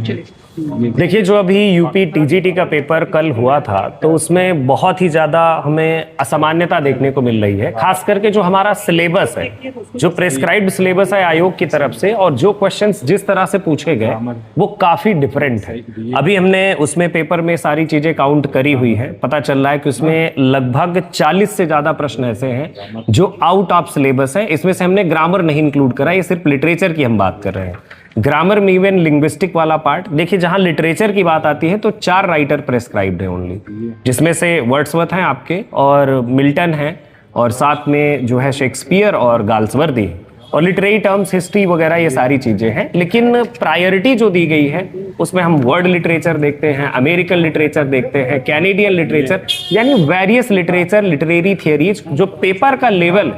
देखिए, जो अभी यूपी टीजीटी का पेपर कल हुआ था तो उसमें बहुत ही ज्यादा हमें असामान्यता देखने को मिल रही है। खास करके जो हमारा सिलेबस है, जो प्रेस्क्राइब्ड सिलेबस है आयोग की तरफ से, और जो क्वेश्चंस जिस तरह से पूछे गए वो काफी डिफरेंट है। अभी हमने उसमें पेपर में सारी चीजें काउंट करी हुई है, पता चल रहा है कि उसमें लगभग 40 से ज्यादा प्रश्न ऐसे हैं जो आउट ऑफ सिलेबस है। इसमें से हमने ग्रामर नहीं इंक्लूड करा, ये सिर्फ लिटरेचर की हम बात कर रहे हैं। ग्रामर में इवन लिंग्विस्टिक वाला पार्ट देखिए, जहां लिटरेचर की बात आती है तो 4 राइटर प्रेस्क्राइब्ड है ओनली, जिसमें से वर्ड्सवर्थ हैं आपके, और मिल्टन है, और साथ में जो है शेक्सपियर और गाल्सवर्दी, और लिटरेरी टर्म्स, हिस्ट्री वगैरह, ये सारी चीजें हैं। लेकिन प्रायोरिटी जो दी गई है उसमें हम वर्ल्ड लिटरेचर देखते हैं, अमेरिकन लिटरेचर देखते हैं, कैनेडियन लिटरेचर, यानी वेरियस लिटरेचर, लिटरेरी थियरीज। जो पेपर का लेवल,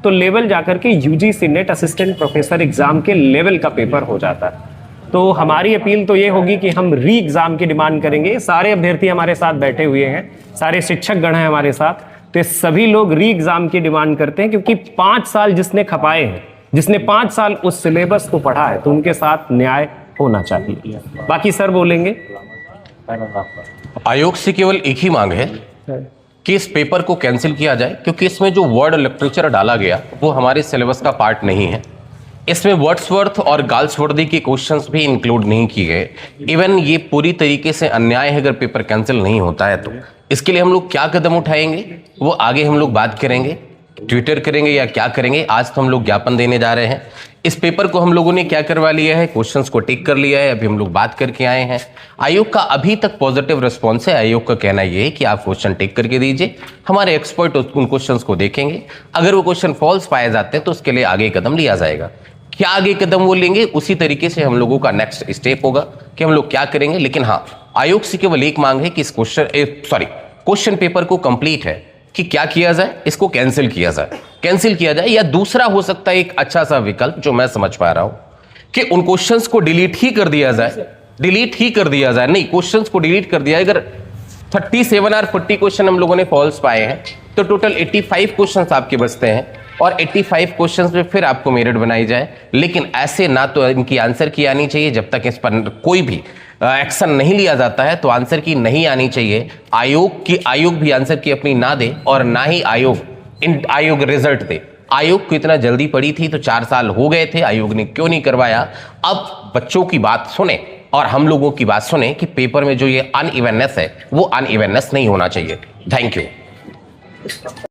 तो लेवल जाकर के UGC net assistant professor exam के लेवल का पेपर हो जाता है। तो हमारी अपील तो ये होगी कि हम री एग्जाम की डिमांड करेंगे। सारे अभ्यर्थी हमारे साथ बैठे हुए हैं, सारे शिक्षक गण हैं हमारे साथ, तो सभी लोग री एग्जाम की डिमांड करते हैं, क्योंकि 5 साल जिसने खपाए हैं, जिसने 5 साल उस सिलेबस को पढ़ा है, तो उनके साथ न्याय होना चाहिए। बाकी सर बोलेंगे। आयोग से केवल एक ही मांग है कि इस पेपर को कैंसिल किया जाए, क्योंकि इसमें जो वर्ड लिटरेचर डाला गया वो हमारे सिलेबस का पार्ट नहीं है। इसमें वर्ड्सवर्थ और गाल्सवर्दी के क्वेश्चंस भी इंक्लूड नहीं किए गए। इवन ये पूरी तरीके से अन्याय है अगर पेपर कैंसिल नहीं होता है तो। इसके लिए हम लोग क्या कदम उठाएंगे वो आगे हम लोग बात करेंगे, ट्विटर करेंगे या क्या करेंगे। आज तो हम लोग ज्ञापन देने जा रहे हैं। इस पेपर को हम लोगों ने क्या करवा लिया है, क्वेश्चंस को टिक कर लिया है, अभी हम लोग बात करके आए हैं। आयोग का अभी तक पॉजिटिव रिस्पॉन्स है। आयोग का कहना यह है कि आप क्वेश्चन टिक करके दीजिए, हमारे एक्सपर्ट उन क्वेश्चंस को देखेंगे। अगर वो क्वेश्चन फॉल्स पाए जाते हैं तो उसके लिए आगे कदम लिया जाएगा। क्या आगे कदम वो लेंगे, उसी तरीके से हम लोगों का नेक्स्ट स्टेप होगा कि हम लोग क्या करेंगे। लेकिन हाँ, आयोग से केवल एक मांग है कि इस क्वेश्चन पेपर को कंप्लीट है कि क्या किया जाए, इसको कैंसिल किया जाए। या दूसरा हो सकता है एक अच्छा सा विकल्प जो मैं समझ पा रहा हूं कि उन क्वेश्चंस को डिलीट ही कर दिया जाए। नहीं, क्वेश्चंस को डिलीट कर दिया। अगर 37 और 40 क्वेश्चन हम लोगों ने फॉल्स पाए हैं तो टोटल 85 क्वेश्चंस आपके बचते हैं, और 85 क्वेश्चंस में फिर आपको मेरिट बनाई जाए। लेकिन ऐसे ना तो इनकी आंसर की आनी चाहिए, जब तक इस पर कोई भी एक्शन नहीं लिया जाता है तो आंसर की नहीं आनी चाहिए। आयोग भी आंसर की अपनी ना दे, और ना ही आयोग रिजल्ट दे। आयोग को इतना जल्दी पड़ी थी तो 4 साल हो गए थे, आयोग ने क्यों नहीं करवाया। अब बच्चों की बात सुने और हम लोगों की बात सुने कि पेपर में जो ये अनइवननेस है वो अनइवननेस नहीं होना चाहिए। Thank you.